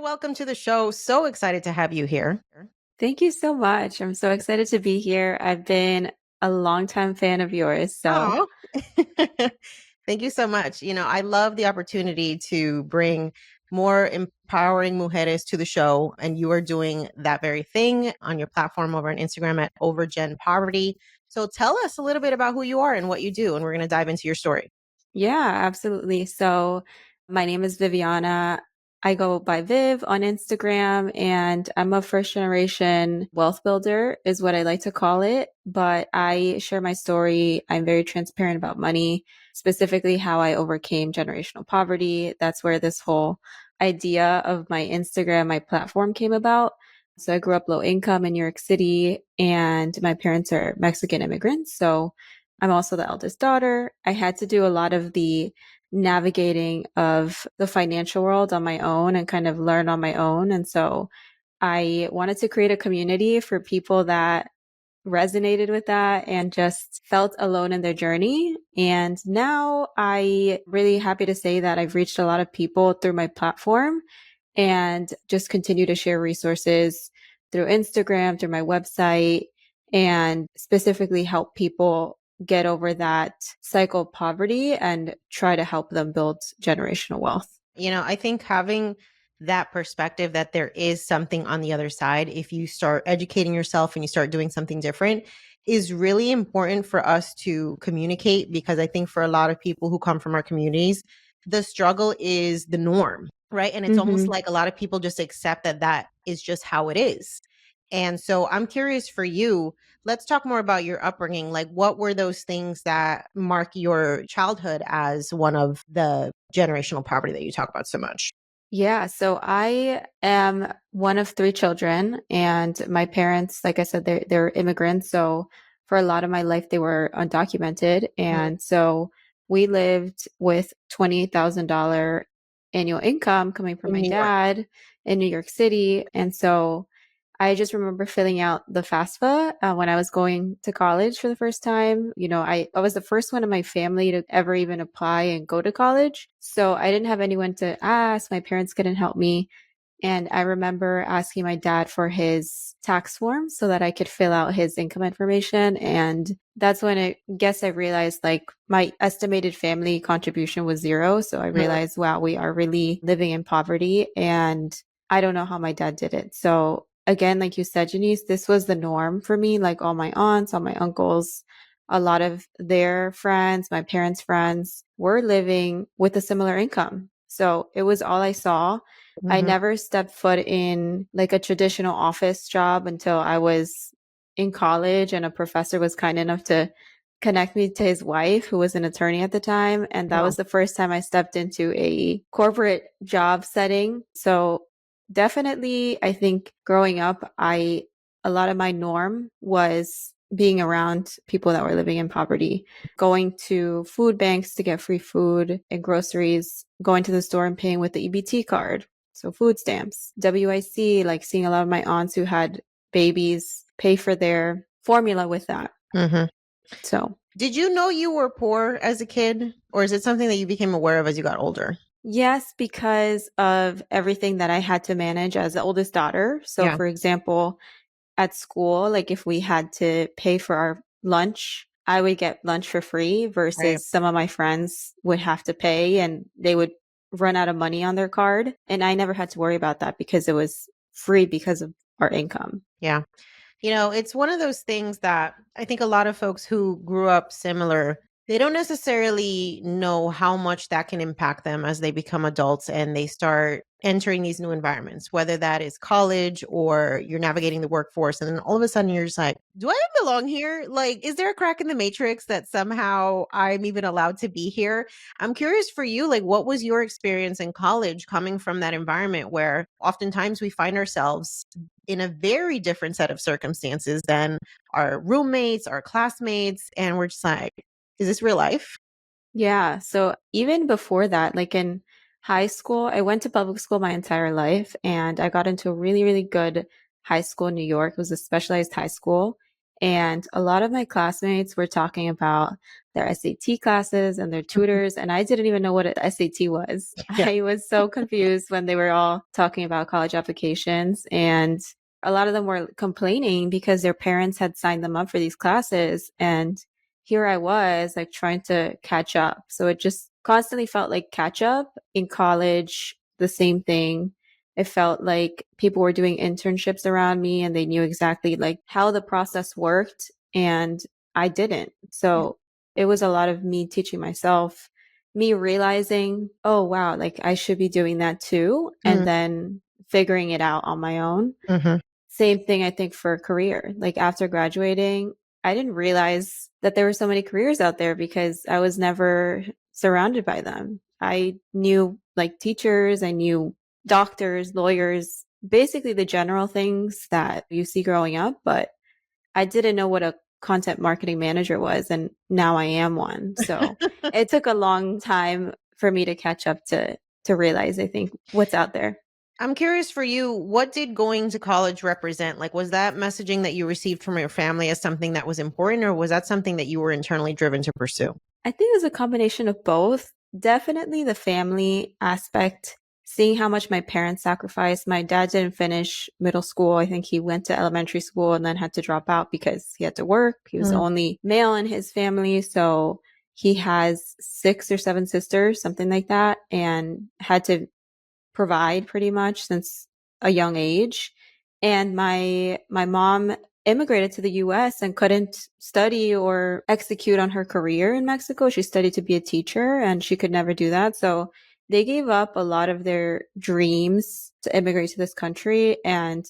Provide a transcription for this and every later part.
Welcome to the show. So excited to have you here. Thank you so much. I'm so excited to be here. I've been a longtime fan of yours. So, Oh, thank you so much. I love the opportunity to bring more empowering mujeres to the show, and you are doing that very thing on your platform over on Instagram at OverGenPoverty. So tell us a little bit about who you are and what you do, and we're going to dive into your story. yeah, absolutely. So, my name is Viviana. I go by Viv on Instagram, and I'm a first generation wealth builder, is what I like to call it. But I share my story. I'm very transparent about money, specifically how I overcame generational poverty. That's where this whole idea of my Instagram, my platform came about. So, I grew up low income in New York City, and my parents are Mexican immigrants. So, I'm also the eldest daughter. I had to do a lot of the navigating of the financial world on my own and kind of learn on my own. And so I wanted to create a community for people that resonated with that and just felt alone in their journey. And now I really happy to say that I've reached a lot of people through my platform and just continue to share resources through Instagram, through my website, and specifically help people get over that cycle of poverty and try to help them build generational wealth. I think having that perspective that there is something on the other side, if you start educating yourself and you start doing something different, is really important for us to communicate, because I think for a lot of people who come from our communities, the struggle is the norm, right? And it's almost Mm-hmm. like a lot of people just accept that that is just how it is. And so I'm curious for you, let's talk more about your upbringing. Like, what were those things that mark your childhood as one of the generational poverty that you talk about so much? Yeah, so I am one of three children, and my parents, like I said, they're immigrants. So for a lot of my life, they were undocumented, Mhm. and so we lived with $28,000 annual income coming from In my New York. dad in New York City, and so I just remember filling out the FAFSA when I was going to college for the first time. I was the first one in my family to ever even apply and go to college. So I didn't have anyone to ask. My parents couldn't help me. And I remember asking my dad for his tax form so that I could fill out his income information. And that's when I guess I realized like my estimated family contribution was zero. So I Mhm. realized, wow, we are really living in poverty. And I don't know how my dad did it. So again, like you said, Janice, this was the norm for me. Like all my aunts, all my uncles, a lot of their friends, my parents' friends were living with a similar income. So it was all I saw. I Mhm. never stepped foot in like a traditional office job until I was in college, and a professor was kind enough to connect me to his wife, who was an attorney at the time. And that Wow. was the first time I stepped into a corporate job setting. So definitely, I think growing up, a lot of my norm was being around people that were living in poverty, going to food banks to get free food and groceries, going to the store and paying with the EBT card. So food stamps, WIC, like seeing a lot of my aunts who had babies pay for their formula with that. Mhm. So Did you know you were poor as a kid, or is it something that you became aware of as you got older? yes, because of everything that I had to manage as the oldest daughter. So Yeah. for example, at school, like if we had to pay for our lunch, I would get lunch for free Right. versus some of my friends would have to pay and they would run out of money on their card. And I never had to worry about that because it was free because of our income. Yeah. It's one of those things that I think a lot of folks who grew up similar, they don't necessarily know how much that can impact them as they become adults and they start entering these new environments, whether that is college or you're navigating the workforce. And then all of a sudden you're just like, do I belong here? Like, is there a crack in the matrix that somehow I'm even allowed to be here? I'm curious for you, like, what was your experience in college coming from that environment where oftentimes we find ourselves in a very different set of circumstances than our roommates, our classmates, and we're just like, is this real life? Yeah. So even before that, like in high school, I went to public school my entire life and I got into a really, really good high school in New York. It was a specialized high school. And a lot of my classmates were talking about their SAT classes and their tutors, and I didn't even know what an SAT was. Yeah. I was so confused when they were all talking about college applications, and a lot of them were complaining because their parents had signed them up for these classes, and here I was like trying to catch up. So it just constantly felt like catch up in college, the same thing. It felt like people were doing internships around me and they knew exactly like how the process worked, and I didn't. So it was a lot of me teaching myself, me realizing, oh wow, like I should be doing that too, and then figuring it out on my own. Mm-hmm. Same thing, I think, for a career. Like after graduating, I didn't realize that there were so many careers out there because I was never surrounded by them. I knew like teachers, I knew doctors, lawyers, basically the general things that you see growing up, but I didn't know what a content marketing manager was. And now I am one. So it took a long time for me to catch up to realize, I think, what's out there. I'm curious for you, what did going to college represent? Like, was that messaging that you received from your family as something that was important, or was that something that you were internally driven to pursue? I think it was a combination of both. Definitely the family aspect, seeing how much my parents sacrificed. My dad didn't finish middle school. I think he went to elementary school and then had to drop out because he had to work. He was the Mm. only male in his family. So he has 6 or 7 sisters, something like that, and had to provide pretty much since a young age. And my mom immigrated to the US and couldn't study or execute on her career in Mexico. She studied to be a teacher and she could never do that. So they gave up a lot of their dreams to immigrate to this country. And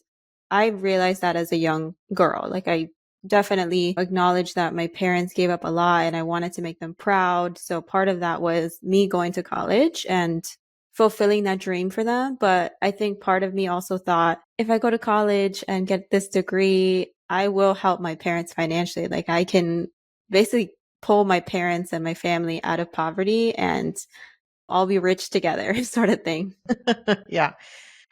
I realized that as a young girl. Like I definitely acknowledge that my parents gave up a lot and I wanted to make them proud. So part of that was me going to college and fulfilling that dream for them. But I think part of me also thought if I go to college and get this degree, I will help my parents financially. Like I can basically pull my parents and my family out of poverty and all be rich together, sort of thing. Yeah.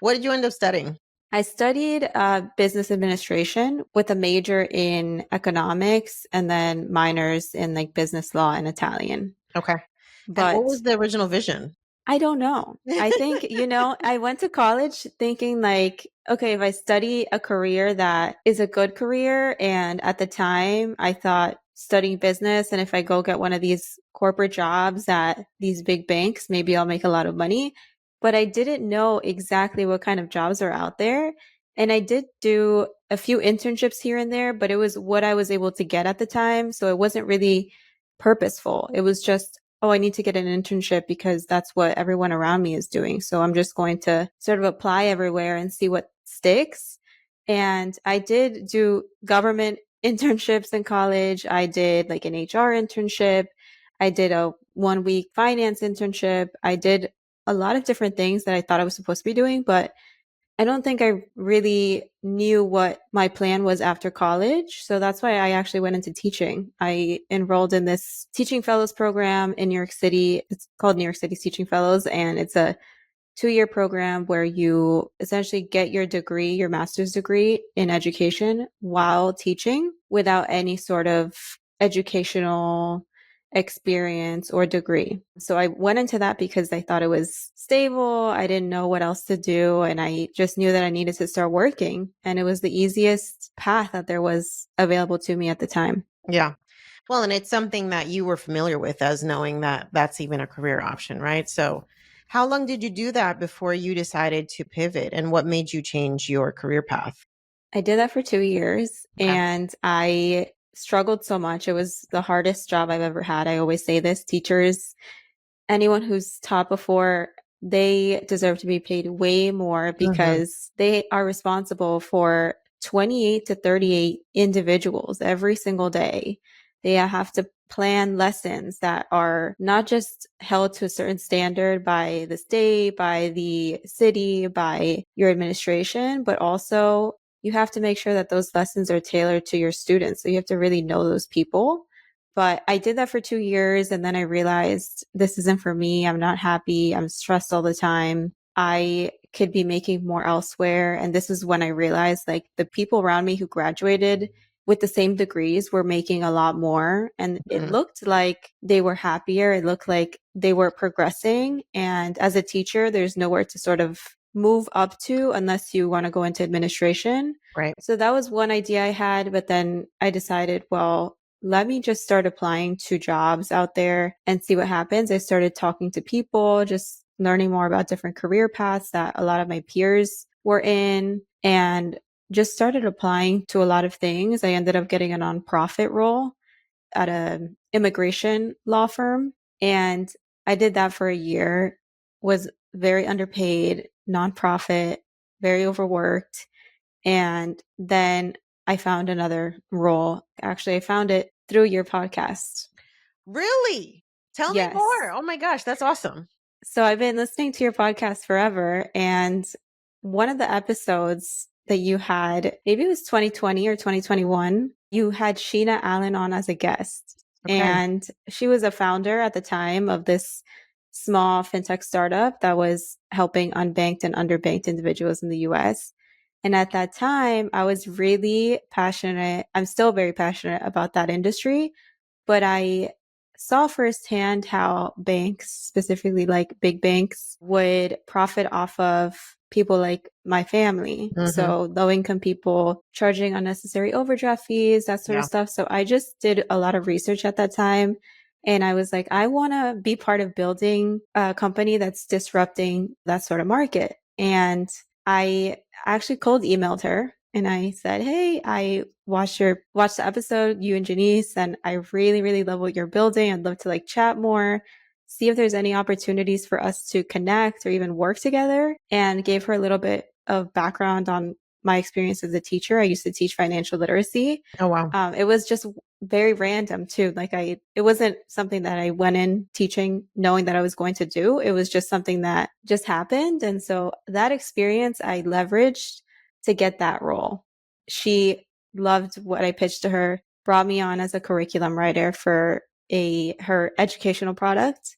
What did you end up studying? I studied business administration with a major in economics and then minors in like business law and Italian. Okay. And what But was the original vision? I don't know. I think, I went to college thinking like, okay, if I study a career that is a good career, and at the time I thought studying business, and if I go get one of these corporate jobs at these big banks, maybe I'll make a lot of money. But I didn't know exactly what kind of jobs are out there. And I did do a few internships here and there, but it was what I was able to get at the time. So it wasn't really purposeful. It was just, oh, I need to get an internship because that's what everyone around me is doing. So I'm just going to sort of apply everywhere and see what sticks. And I did do government internships in college. I did like an HR internship. I did a 1 week finance internship. I did a lot of different things that I thought I was supposed to be doing, but I don't think I really knew what my plan was after college. So that's why I actually went into teaching. I enrolled in this teaching fellows program in New York City. It's called New York City's Teaching Fellows, and it's a 2 year program where you essentially get your degree, your master's degree in education while teaching without any sort of educational experience or degree. So I went into that because I thought it was stable. I didn't know what else to do. And I just knew that I needed to start working. And it was the easiest path that there was available to me at the time. Yeah. Well, and it's something that you were familiar with as knowing that that's even a career option, right? So, how long did you do that before you decided to pivot, and what made you change your career path? I did that for 2 years Okay. and I struggled so much. It was the hardest job I've ever had. I always say this, teachers, anyone who's taught before, they deserve to be paid way more Mhm. because they are responsible for 28 to 38 individuals every single day. They have to plan lessons that are not just held to a certain standard by the state, by the city, by your administration, but also you have to make sure that those lessons are tailored to your students. So you have to really know those people. But I did that for 2 years and then I realized this isn't for me. I'm not happy. I'm stressed all the time. I could be making more elsewhere. And this is when I realized like the people around me who graduated with the same degrees were making a lot more. And it Mhm. looked like they were happier. It looked like they were progressing. And as a teacher, there's nowhere to sort of move up to unless you want to go into administration. Right. So that was one idea I had. But then I decided, well, let me just start applying to jobs out there and see what happens. I started talking to people, just learning more about different career paths that a lot of my peers were in, and just started applying to a lot of things. I ended up getting a nonprofit role at an immigration law firm. And I did that for a year, was very underpaid, nonprofit, very overworked. And then I found another role. Actually, I found it through your podcast. Really? Tell me more. Yes. Oh my gosh, that's awesome. So I've been listening to your podcast forever. And one of the episodes that you had, maybe it was 2020 or 2021, you had Sheena Allen on as a guest. Okay. And she was a founder at the time of this small fintech startup that was helping unbanked and underbanked individuals in the US. And at that time, I was really passionate. I'm still very passionate about that industry, but I saw firsthand how banks, specifically like big banks, would profit off of people like my family. Hmm. So low income people charging unnecessary overdraft fees, that sort of Yeah. stuff. So I just did a lot of research at that time. And I was like, I want to be part of building a company that's disrupting that sort of market. And I actually cold emailed her and I said, "Hey, I watched the episode, you and Janice, and I really, really love what you're building. I'd love to like chat more, see if there's any opportunities for us to connect or even work together." And gave her a little bit of background on my experience as a teacher. I used to teach financial literacy. Oh wow. It was just very random too. It wasn't something that I went in teaching knowing that I was going to do. It was just something that just happened. And so that experience I leveraged to get that role. She loved what I pitched to her, brought me on as a curriculum writer for her educational product.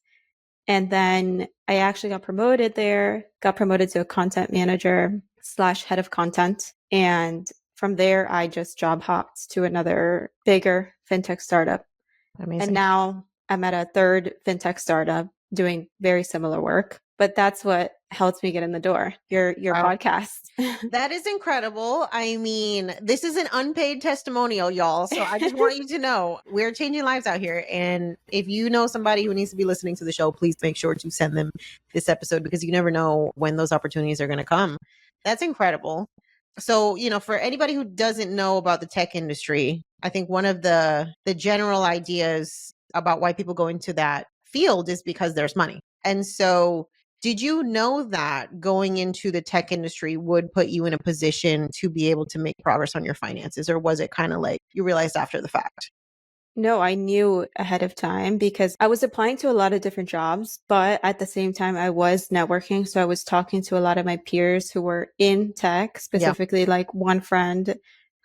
And then I actually got promoted there, got promoted to a content manager slash head of content. And from there, I just job hopped to another bigger fintech startup. And Amazing. now I'm at a third fintech startup doing very similar work. But that's what helped me get in the door. Your Wow. podcast. That is incredible. I mean, this is an unpaid testimonial, y'all. So I just want you to know we're changing lives out here. And if you know somebody who needs to be listening to the show, please make sure to send them this episode because you never know when those opportunities are going to come. That's incredible. So, for anybody who doesn't know about the tech industry, I think one of the general ideas about why people go into that field is because there's money. And so did you know that going into the tech industry would put you in a position to be able to make progress on your finances? Or was it kind of like you realized after the fact? No, I knew ahead of time because I was applying to a lot of different jobs, but at the same time, I was networking. So I was talking to a lot of my peers who were in tech, Yeah. specifically like one friend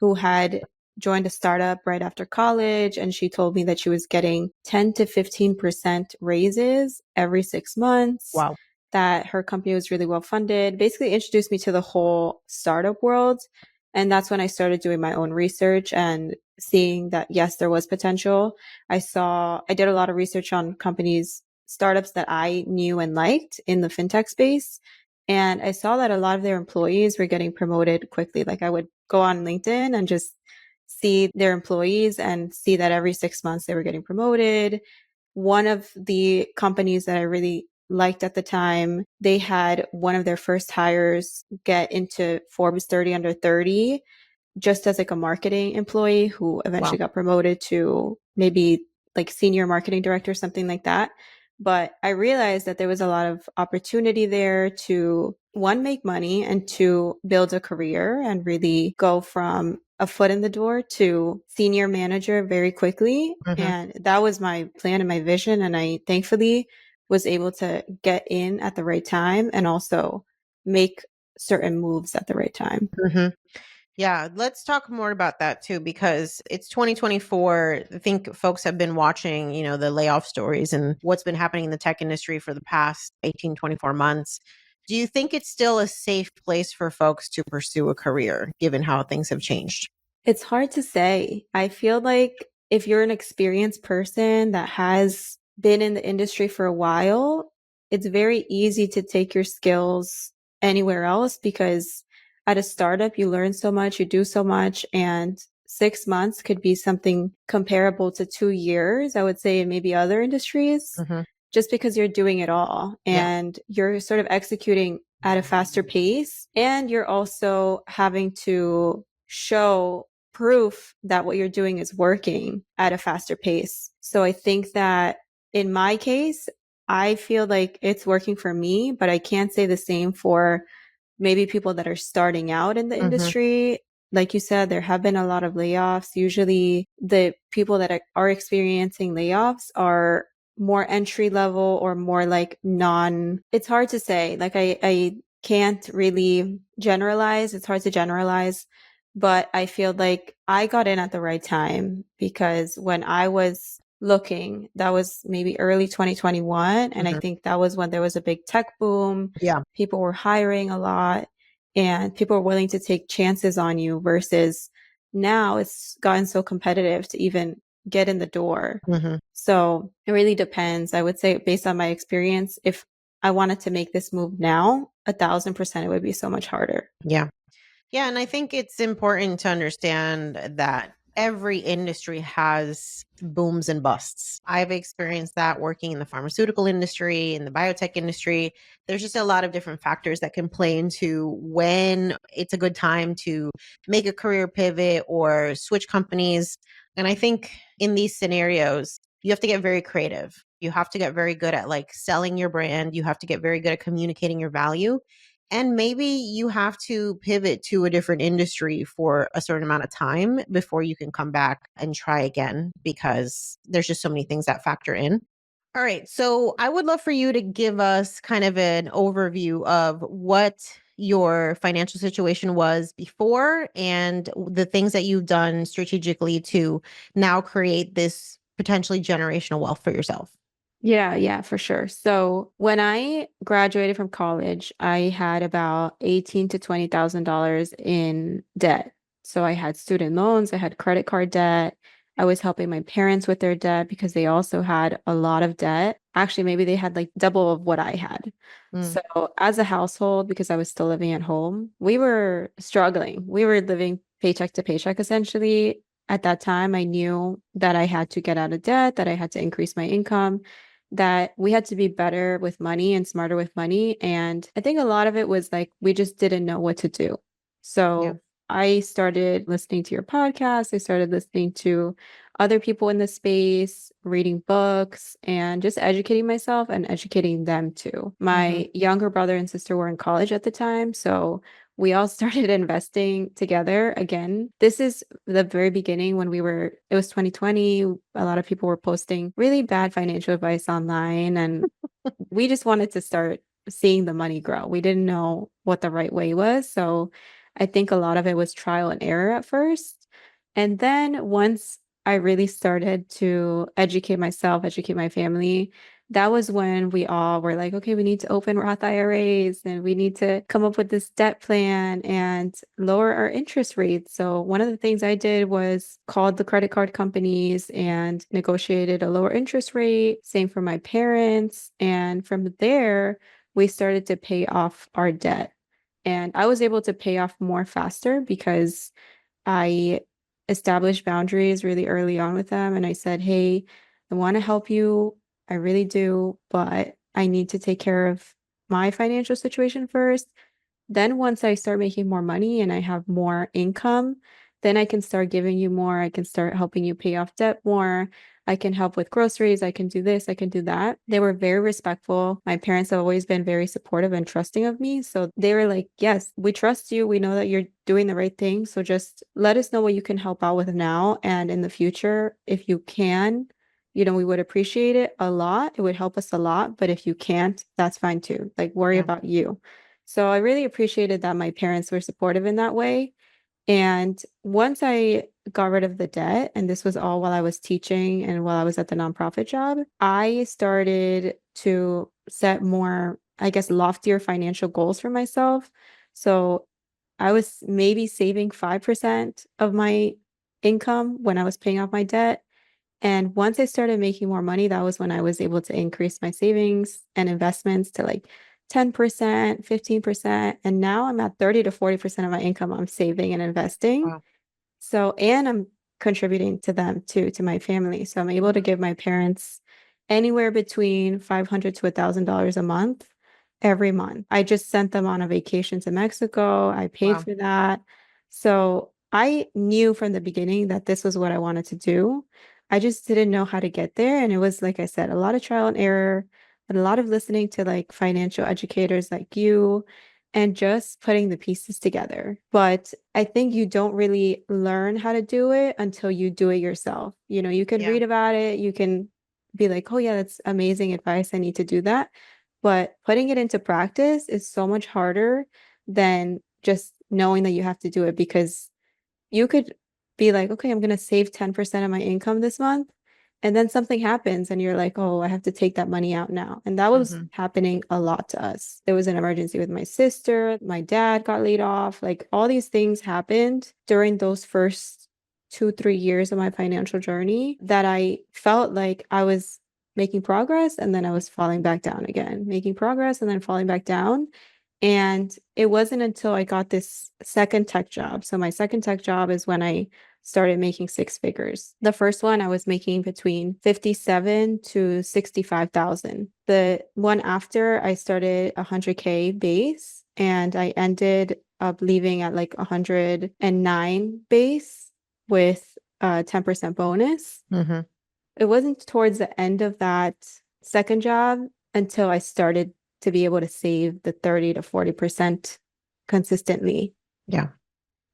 who had joined a startup right after college. And she told me that she was getting 10 to 15% raises every 6 months, Wow. that her company was really well funded, basically introduced me to the whole startup world. And that's when I started doing my own research and seeing that, yes, there was potential. I did a lot of research on companies, startups that I knew and liked in the fintech space. And I saw that a lot of their employees were getting promoted quickly. Like I would go on LinkedIn and just see their employees and see that every 6 months they were getting promoted. One of the companies that I really liked at the time, they had one of their first hires get into Forbes 30 under 30 just as like a marketing employee who Wow. eventually got promoted to maybe like senior marketing director, something like that. But I realized that there was a lot of opportunity there to one, make money and two, build a career and really go from a foot in the door to senior manager very quickly. Hmm. And that was my plan and my vision. And I thankfully was able to get in at the right time and also make certain moves at the right time. Hmm. Yeah, let's talk more about that too, because it's 2024. I think folks have been watching, the layoff stories and what's been happening in the tech industry for the past 18, 24 months. Do you think it's still a safe place for folks to pursue a career given how things have changed? It's hard to say. I feel like if you're an experienced person that has been in the industry for a while, it's very easy to take your skills anywhere else because at a startup, you learn so much, you do so much, and 6 months could be something comparable to 2 years, I would say, in maybe other industries, Hmm. just because you're doing it all Yeah. and you're sort of executing at a faster pace. And you're also having to show proof that what you're doing is working at a faster pace. So I think that in my case, I feel like it's working for me, but I can't say the same for maybe people that are starting out in the Hmm. industry. Like you said, there have been a lot of layoffs. Usually the people that are experiencing layoffs are more entry level or more like it's hard to say. Like I can't really generalize. It's hard to generalize, but I feel like I got in at the right time because when I was looking, that was maybe early 2021. And I Hmm. think that was when there was a big tech boom. Yeah. People were hiring a lot and people were willing to take chances on you versus now it's gotten so competitive to even get in the door. Hmm. So it really depends. I would say based on my experience, if I wanted to make this move now, 1,000% it would be so much harder. Yeah. Yeah, and I think it's important to understand that every industry has booms and busts. I've experienced that working in the pharmaceutical industry, in the biotech industry. There's just a lot of different factors that can play into when it's a good time to make a career pivot or switch companies. And I think in these scenarios, you have to get very creative. You have to get very good at like selling your brand. You have to get very good at communicating your value, and maybe you have to pivot to a different industry for a certain amount of time before you can come back and try again because there's just so many things that factor in. All right. So I would love for you to give us kind of an overview of what your financial situation was before and the things that you've done strategically to now create this potentially generational wealth for yourself. Yeah, for sure. So when I graduated from college, I had about 18 to $20,000 in debt. So I had student loans, I had credit card debt. I was helping my parents with their debt because they also had a lot of debt. Actually, maybe they had like double of what I had. Mm. So as a household, because I was still living at home, we were struggling. We were living paycheck to paycheck essentially. At that time, I knew that I had to get out of debt, that I had to increase my income, that we had to be better with money and smarter with money. And I think a lot of it was like we just didn't know what to do. Yeah. So I started listening to your podcast. I started listening to other people in the space, reading books, and just educating myself and educating them too. Hmm. My younger brother and sister were in college at the time. So we all started investing together again. This is the very beginning when it was 2020. A lot of people were posting really bad financial advice online, and we just wanted to start seeing the money grow. We didn't know what the right way was. So I think a lot of it was trial and error at first. And then once I really started to educate myself, educate my family, that was when we all were like, okay, we need to open Roth IRAs and we need to come up with this debt plan and lower our interest rates. So one of the things I did was called the credit card companies and negotiated a lower interest rate. Same for my parents. And from there, we started to pay off our debt. And I was able to pay off more faster because I established boundaries really early on with them. And I said, hey, I want to help you. I really do, but I need to take care of my financial situation first. Then once I start making more money and I have more income, then I can start giving you more. I can start helping you pay off debt more. I can help with groceries. I can do this. I can do that. They were very respectful. My parents have always been very supportive and trusting of me. So they were like, yes, we trust you. We know that you're doing the right thing. So just let us know what you can help out with now. And in the future, if you can, we would appreciate it a lot. It would help us a lot. But if you can't, that's fine too. Like, worry Yeah. about you. So I really appreciated that my parents were supportive in that way. And once I got rid of the debt, and this was all while I was teaching and while I was at the nonprofit job, I started to set more, I guess, loftier financial goals for myself. So I was maybe saving 5% of my income when I was paying off my debt. And once I started making more money, that was when I was able to increase my savings and investments to like 10%, 15%. And now I'm at 30 to 40% of my income I'm saving and investing. Wow. So, and I'm contributing to them too, to my family. So I'm able to Mhm. give my parents anywhere between $500 to $1,000 a month every month. I just sent them on a vacation to Mexico. I paid Wow. for that. So I knew from the beginning that this was what I wanted to do. I just didn't know how to get there. And it was, like I said, a lot of trial and error and a lot of listening to like financial educators like you and just putting the pieces together. But I think you don't really learn how to do it until you do it yourself. You know, you can Yeah. read about it, you can be like, oh, yeah, that's amazing advice. I need to do that. But putting it into practice is so much harder than just knowing that you have to do it because you could be like, okay, I'm going to save 10% of my income this month. And then something happens and you're like, oh, I have to take that money out now. And that was Mhm. happening a lot to us. There was an emergency with my sister, my dad got laid off. Like all these things happened during those first 2, 3 years of my financial journey that I felt like I was making progress and then I was falling back down again, making progress and then falling back down. And it wasn't until I got this second tech job. So my second tech job is when I started making six figures. The first one I was making between 57 to 65,000. The one after I started 100K base and I ended up leaving at like 109 base with a 10% bonus. Mhm. It wasn't towards the end of that second job until I started to be able to save the 30 to 40% consistently. Yeah.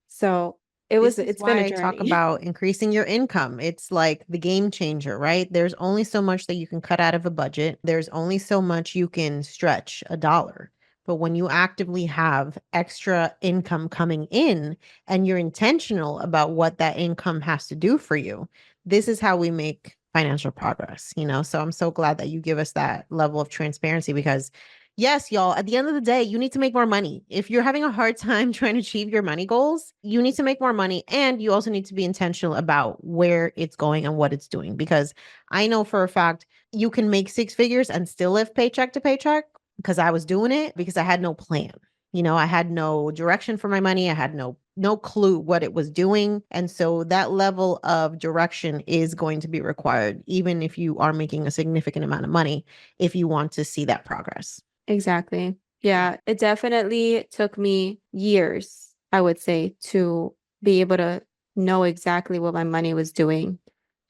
So This is it's been a why I talk journey. about increasing your income. It's like the game changer, right? There's only so much that you can cut out of a budget. There's only so much you can stretch a dollar. But when you actively have extra income coming in and you're intentional about what that income has to do for you, this is how we make financial progress, you know? So I'm so glad that you give us that level of transparency because yes, y'all, at the end of the day, you need to make more money. If you're having a hard time trying to achieve your money goals, you need to make more money. And you also need to be intentional about where it's going and what it's doing. Because I know for a fact you can make six figures and still live paycheck to paycheck because I was doing it because I had no plan. You know, I had no direction for my money. I had no clue what it was doing. And so that level of direction is going to be required, even if you are making a significant amount of money, if you want to see that progress. Exactly. Yeah. Yeah, it definitely took me years, I would say, to be able to know exactly what my money was doing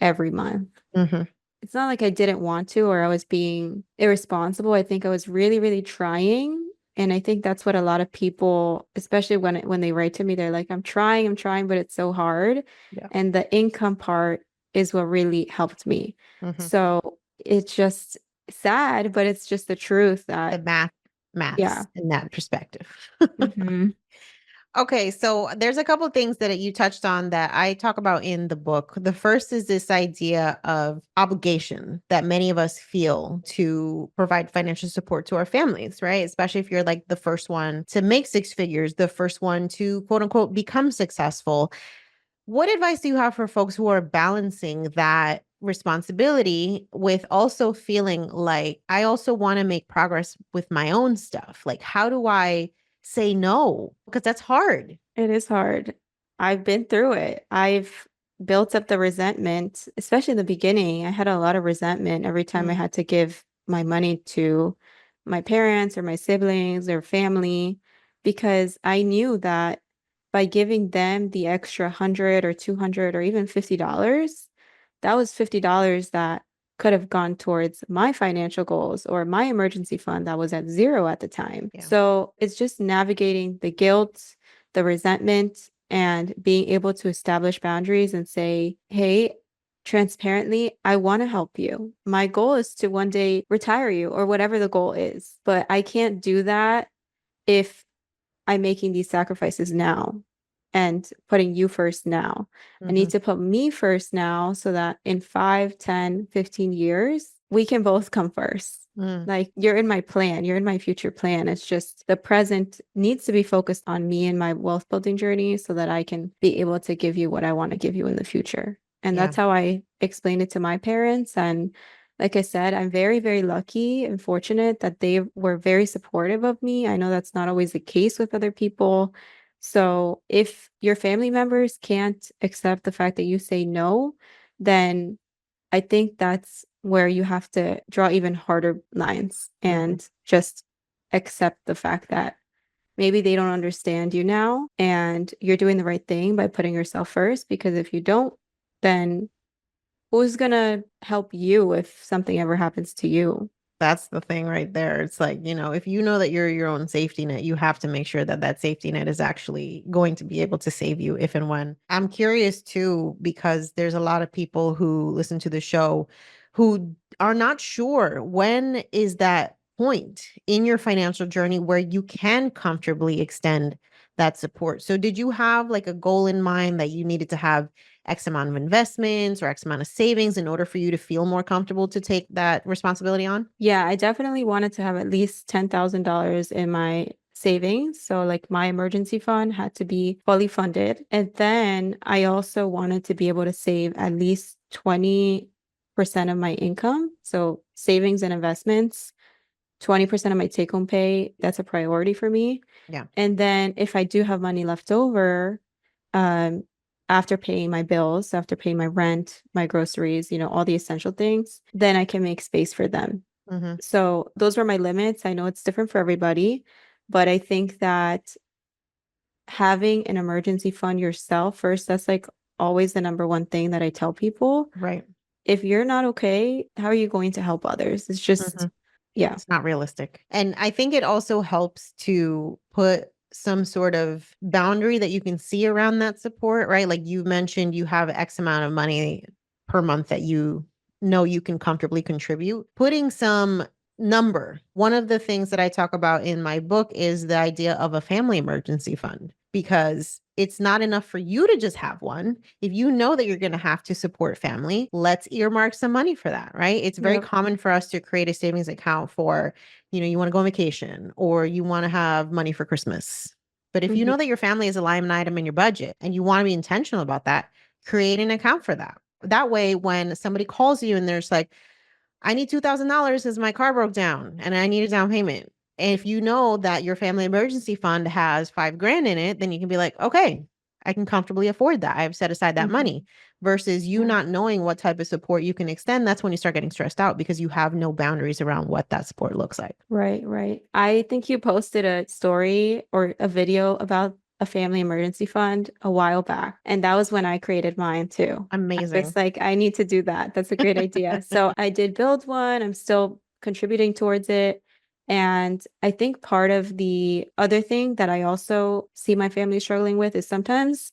every month. Mhm. It's not like I didn't want to or I was being irresponsible. I think I was really, really trying. And I think that's what a lot of people, especially when they write to me, they're like, I'm trying, but it's so hard. Yeah. And the income part is what really helped me. Mhm. So it's just sad, but it's just the truth The that, maths yeah. in that perspective. Hmm. Okay, so there's a couple things that you touched on that I talk about in the book. The first is this idea of obligation that many of us feel to provide financial support to our families, right? Especially if you're like the first one to make six figures, the first one to quote unquote become successful. What advice do you have for folks who are balancing that responsibility with also feeling like I also want to make progress with my own stuff? Like, how do I say no? Because that's hard. It is hard. I've been through it. I've built up the resentment, especially in the beginning. I had a lot of resentment every time I Mm, had to give my money to my parents or my siblings or family because I knew that by giving them the extra 100 or 200 or even $50, that was $50 that could have gone towards my financial goals or my emergency fund that was at zero at the time. yeah. So it's just navigating the guilt, the resentment, and being able to establish boundaries and say, hey, transparently, I want to help you. My goal is to one day retire you or whatever the goal is, but I can't do that if I'm making these sacrifices now and putting you first now. I need Hmm. to put me first now so that in 5, 10, 15 years, we can both come first. Mm, Like, you're in my plan, you're in my future plan. It's just the present needs to be focused on me and my wealth building journey so that I can be able to give you what I want to give you in the future. And yeah. that's how I explained it to my parents. And like I said, I'm very, very lucky and fortunate that they were very supportive of me. I know that's not always the case with other people. So if your family members can't accept the fact that you say no, then I think that's where you have to draw even harder lines Mhm. and just accept the fact that maybe they don't understand you now and you're doing the right thing by putting yourself first. Because if you don't, then who's gonna help you if something ever happens to you? That's the thing right there. It's like, if you know that you're your own safety net, you have to make sure that that safety net is actually going to be able to save you if and when. I'm curious too, because there's a lot of people who listen to the show who are not sure when is that point in your financial journey where you can comfortably extend that support. So, did you have like a goal in mind that you needed to have X amount of investments or X amount of savings in order for you to feel more comfortable to take that responsibility on? Yeah, I definitely wanted to have at least $10,000 in my savings. So, like, my emergency fund had to be fully funded. And then I also wanted to be able to save at least 20% of my income. So, savings and investments, 20% of my take home pay, that's a priority for me. Yeah. And then if I do have money left over, um, after paying my bills, after paying my rent, my groceries, all the essential things, then I can make space for them. Mhm. So those were my limits. I know it's different for everybody, but I think that having an emergency fund yourself first, that's like always the number one thing that I tell people. Right. If you're not okay, how are you going to help others? It's just, Mhm. yeah. It's not realistic. And I think it also helps to put some sort of boundary that you can see around that support, right? Like you mentioned, you have X amount of money per month that you know you can comfortably contribute. Putting some number. One of the things that I talk about in my book is the idea of a family emergency fund because it's not enough for you to just have one. If you know that you're going to have to support family, let's earmark some money for that, right? It's very Yep. common for us to create a savings account for, you want to go on vacation or you want to have money for Christmas. But if you Mhm. know that your family is a line item in your budget and you want to be intentional about that, create an account for that. That way, when somebody calls you and there's like, I need $2,000 because my car broke down and I need a down payment. And if you know that your family emergency fund has 5 grand in it, then you can be like, okay, I can comfortably afford that. I've set aside that Mhm. money versus you Yeah. not knowing what type of support you can extend. That's when you start getting stressed out because you have no boundaries around what that support looks like. Right, right. I think you posted a story or a video about a family emergency fund a while back, and that was when I created mine too. I was Amazing. like, I need to do that. That's a great idea. So I did build one. I'm still contributing towards it. And I think part of the other thing that I also see my family struggling with is sometimes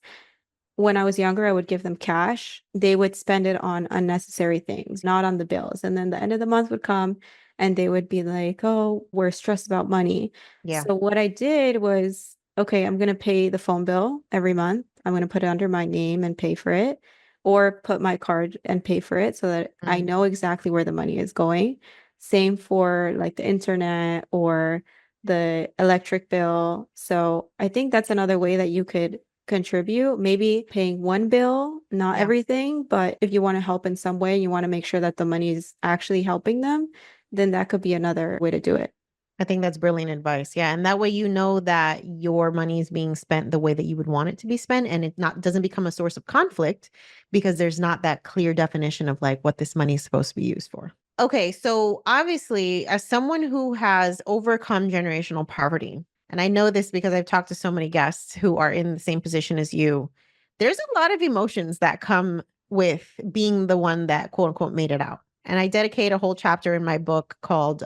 when I was younger, I would give them cash. They would spend it on unnecessary things, not on the bills. And then the end of the month would come and they would be like, oh, we're stressed about money. Yeah. So what I did was, okay, I'm going to pay the phone bill every month. I'm going to put it under my name and pay for it, or put my card and pay for it so that I Mhm. know exactly where the money is going. Same for like the internet or the electric bill. So I think that's another way that you could contribute, maybe paying one bill, not Yeah. everything, but if you want to help in some way, you want to make sure that the money is actually helping them, then that could be another way to do it. I think that's brilliant advice. Yeah. And that way you know that your money is being spent the way that you would want it to be spent and it not doesn't become a source of conflict because there's not that clear definition of like what this money is supposed to be used for. Okay, so obviously as someone who has overcome generational poverty, and I know this because I've talked to so many guests who are in the same position as you, there's a lot of emotions that come with being the one that quote unquote made it out. And I dedicate a whole chapter in my book called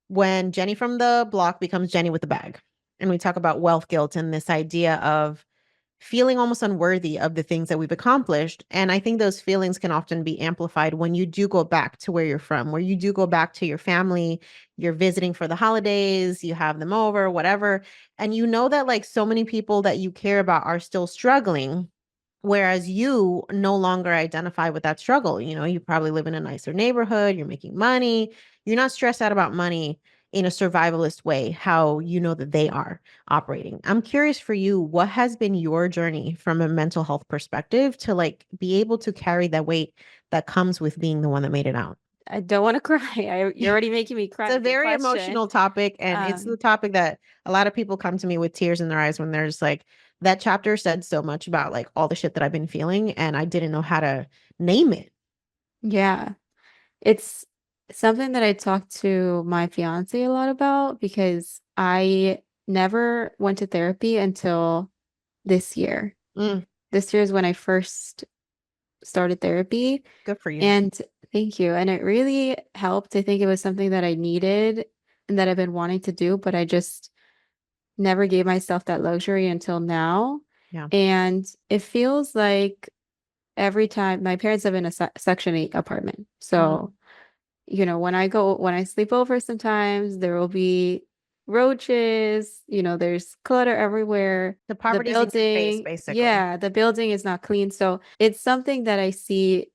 when Jenny from the block becomes Jenny with the bag. And we talk about wealth guilt and this idea of feeling almost unworthy of the things that we've accomplished. And I think those feelings can often be amplified when you do go back to where you're from, where you do go back to your family, you're visiting for the holidays, you have them over, whatever. And you know that like so many people that you care about are still struggling. Whereas you no longer identify with that struggle. You probably live in a nicer neighborhood, you're making money, You're not stressed out about money in a survivalist way, how you know that they are operating. I'm curious for you, what has been your journey from a mental health perspective to like be able to carry that weight that comes with being the one that made it out? I don't want to cry. You're already making me It's cry a with your very question. emotional topic, and it's the Um, topic that a lot of people come to me with tears in their eyes when there's like, that chapter said so much about like all the shit that I've been feeling, and I didn't know how to name it. yeah, it's something that I talk to my fiance a lot about because I never went to therapy until this year. Mm, This year is when I first started therapy. good for you. And thank you. And it really helped. I think it was something that I needed and that I've been wanting to do, but I just never gave myself that luxury until now. Yeah. And it feels like every time my parents live in a Section 8 apartment. Mm. So, when I sleep over sometimes, there will be roaches, there's clutter everywhere. The poverty's in your face, basically. The building is not clean. So it's something that I see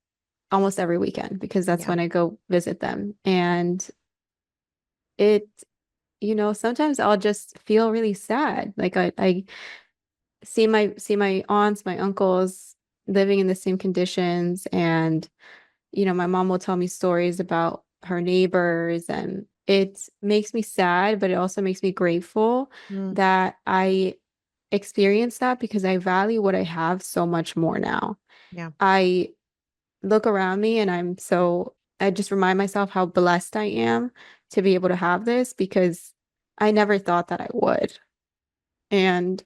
almost every weekend because that's Yeah. when I go visit them. And it, sometimes I'll just feel really sad. Like I see my aunts, my uncles living in the same conditions. And, my mom will tell me stories about her neighbors, and it makes me sad, but it also makes me grateful Mm. that I experienced that because I value what I have so much more now. Yeah. I look around me and I just remind myself how blessed I am to be able to have this because I never thought that I would. And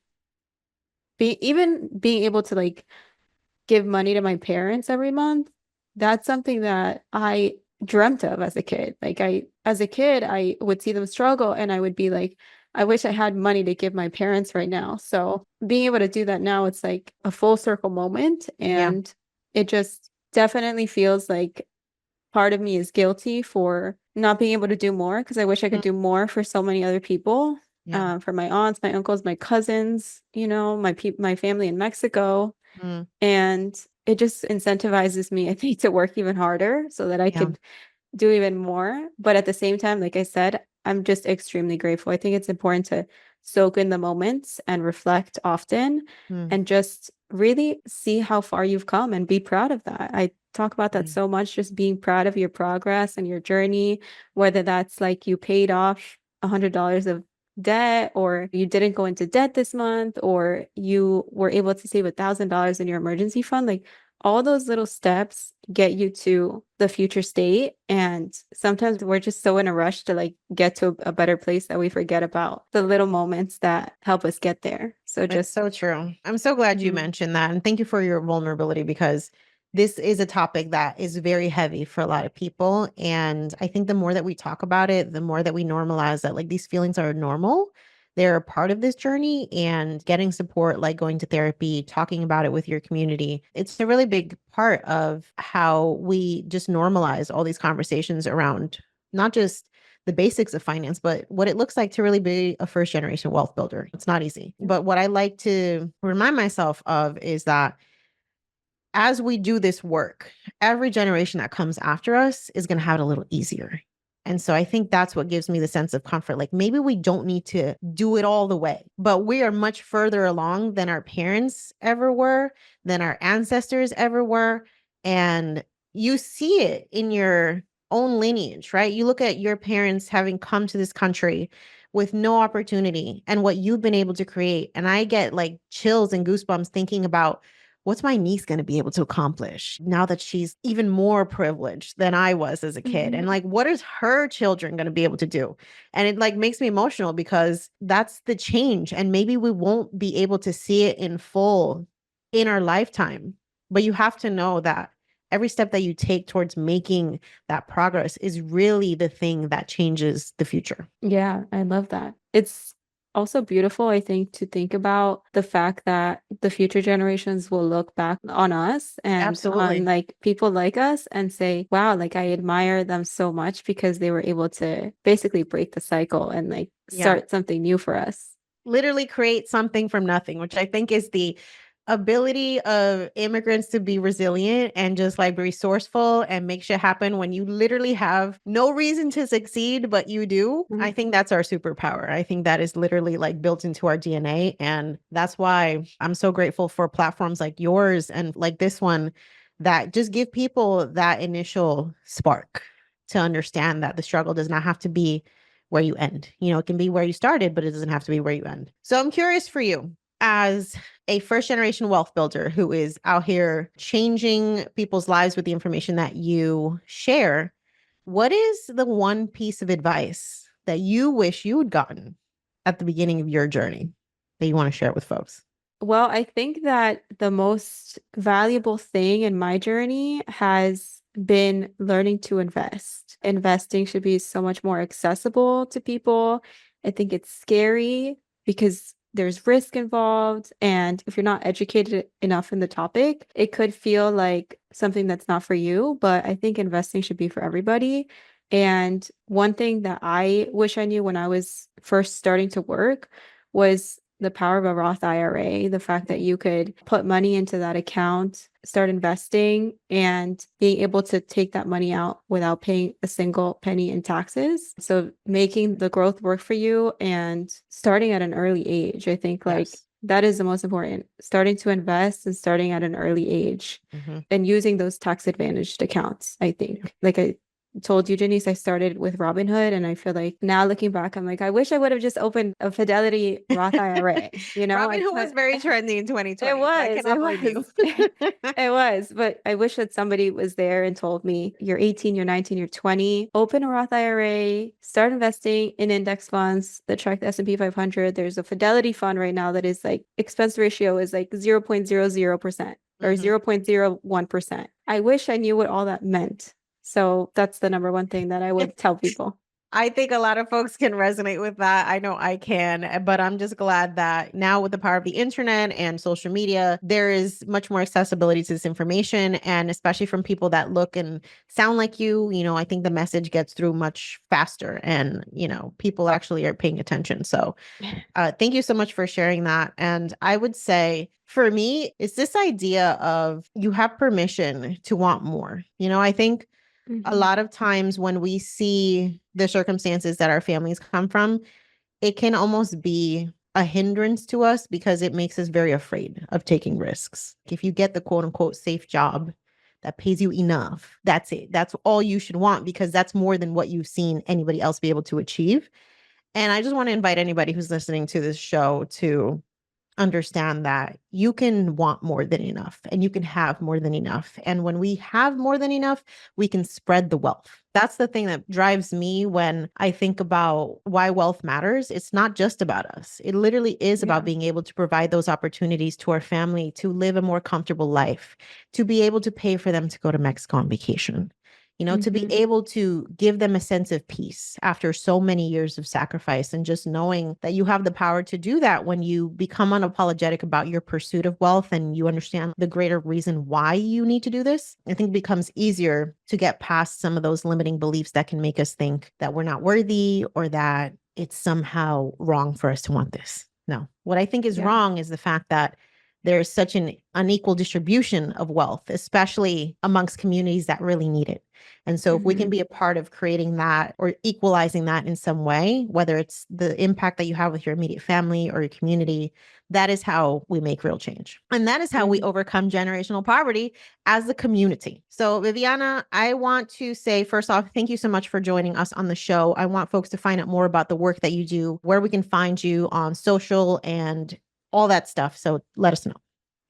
even being able to like give money to my parents every month, that's something that I dreamt of as a kid. As a kid, I would see them struggle and I would be like, I wish I had money to give my parents right now. So being able to do that now, it's like a full circle moment. Yeah. And it just definitely feels like part of me is guilty for not being able to do more because I wish I could Mm. do more for so many other people, Yeah. for my aunts, my uncles, my cousins, my family in Mexico. Mm. And it just incentivizes me, I think, to work even harder so that I Yeah. could do even more. But at the same time, like I said, I'm just extremely grateful. I think it's important to soak in the moments and reflect often Mm. and just really see how far you've come and be proud of that. I talk about that Yeah. so much, just being proud of your progress and your journey, whether that's like you paid off $100 of debt or you didn't go into debt this month or you were able to save $1,000 in your emergency fund. Like all those little steps get you to the future state. And sometimes we're just so in a rush to like get to a better place that we forget about the little moments that help us get there. So It's just, so true. I'm so glad you mhm. mentioned that. And thank you for your vulnerability because this is a topic that is very heavy for a lot of people. And I think the more that we talk about it, the more that we normalize that like these feelings are normal. They're a part of this journey, and getting support, like going to therapy, talking about it with your community. It's a really big part of how we just normalize all these conversations around not just the basics of finance, but what it looks like to really be a first generation wealth builder. It's not easy. But what I like to remind myself of is that as we do this work, every generation that comes after us is going to have it a little easier. And so I think that's what gives me the sense of comfort. Like maybe we don't need to do it all the way, but we are much further along than our parents ever were, than our ancestors ever were. And you see it in your own lineage, right? You look at your parents having come to this country with no opportunity and what you've been able to create. And I get like chills and goosebumps thinking about what's my niece going to be able to accomplish now that she's even more privileged than I was as a kid? And Mhm. like, what is her children going to be able to do? And it like makes me emotional because that's the change. And maybe we won't be able to see it in full in our lifetime. But you have to know that every step that you take towards making that progress is really the thing that changes the future. Yeah, I love that. It's also beautiful, I think, to think about the fact that the future generations will look back on us and on Absolutely. like people like us and say, wow, like I admire them so much because they were able to basically break the cycle and like Yeah. start something new for us. Literally create something from nothing, which I think is the ability of immigrants to be resilient and just like resourceful and make shit happen when you literally have no reason to succeed, but you do. Mhm. I think that's our superpower. I think that is literally like built into our DNA. And that's why I'm so grateful for platforms like yours and like this one that just give people that initial spark to understand that the struggle does not have to be where you end. You know, it can be where you started, but it doesn't have to be where you end. So I'm curious for you as a first generation wealth builder who is out here changing people's lives with the information that you share, what is the one piece of advice that you wish you had gotten at the beginning of your journey that you want to share with folks? Well, I think that the most valuable thing in my journey has been learning to invest. Investing should be so much more accessible to people. I think it's scary because there's risk involved. And if you're not educated enough in the topic, it could feel like something that's not for you. But I think investing should be for everybody. And one thing that I wish I knew when I was first starting to work was the power of a Roth IRA, the fact that you could put money into that account, start investing, and being able to take that money out without paying a single penny in taxes. So making the growth work for you and starting at an early age, I think like Yes. that is the most important. Starting to invest and starting at an early age and using those tax advantaged accounts, I think. Like I told you, Janice, I started with Robinhood, and I feel like now looking back, I'm like, I wish I would have just opened a Fidelity Roth IRA. You know, I Robinhood was put very trendy in it 2020. So I was, cannot it blame you. was, it was. But I wish that somebody was there and told me, you're 18, you're 19, you're 20, open a Roth IRA, start investing in index funds that track the S&P 500. There's a Fidelity fund right now that is like expense ratio is like 0.00% or 0.01%. I wish I knew what all that meant. So that's the number one thing that I would tell people. I think a lot of folks can resonate with that. I know I can, but I'm just glad that now with the power of the internet and social media, there is much more accessibility to this information. And especially from people that look and sound like you know, I think the message gets through much faster and, you know, people actually are paying attention. So thank you so much for sharing that. And I would say for me, it's this idea of you have permission to want more. You know, I think a lot of times when we see the circumstances that our families come from, it can almost be a hindrance to us because it makes us very afraid of taking risks. If you get the quote unquote safe job that pays you enough, that's it. That's all you should want because that's more than what you've seen anybody else be able to achieve. And I just want to invite anybody who's listening to this show to understand that you can want more than enough and you can have more than enough. And when we have more than enough, we can spread the wealth. That's the thing that drives me when I think about why wealth matters. It's not just about us. It literally is about being able to provide those opportunities to our family to live a more comfortable life, to be able to pay for them to go to Mexico on vacation. You know, to be able to give them a sense of peace after so many years of sacrifice and just knowing that you have the power to do that when you become unapologetic about your pursuit of wealth and you understand the greater reason why you need to do this, I think it becomes easier to get past some of those limiting beliefs that can make us think that we're not worthy or that it's somehow wrong for us to want this. No, what I think is wrong is the fact that there's such an unequal distribution of wealth, especially amongst communities that really need it. And so if we can be a part of creating that or equalizing that in some way, whether it's the impact that you have with your immediate family or your community, that is how we make real change. And that is how we overcome generational poverty as a community. So Viviana, I want to say, first off, thank you so much for joining us on the show. I want folks to find out more about the work that you do, where we can find you on social and all that stuff. So let us know.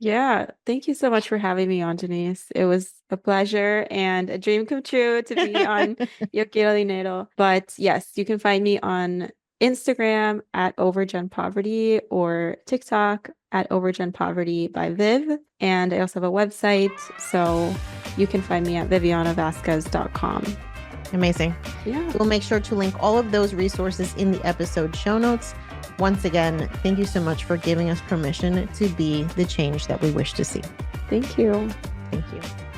Yeah, thank you so much for having me on, Janice. It was a pleasure and a dream come true to be on Yo Quiero Dinero. But yes, you can find me on Instagram at OverGenPoverty or TikTok at OverGenPoverty by Viv. And I also have a website, so you can find me at vivianavazquez.com. Amazing. Yeah. We'll make sure to link all of those resources in the episode show notes. Once again, thank you so much for giving us permission to be the change that we wish to see. Thank you. Thank you.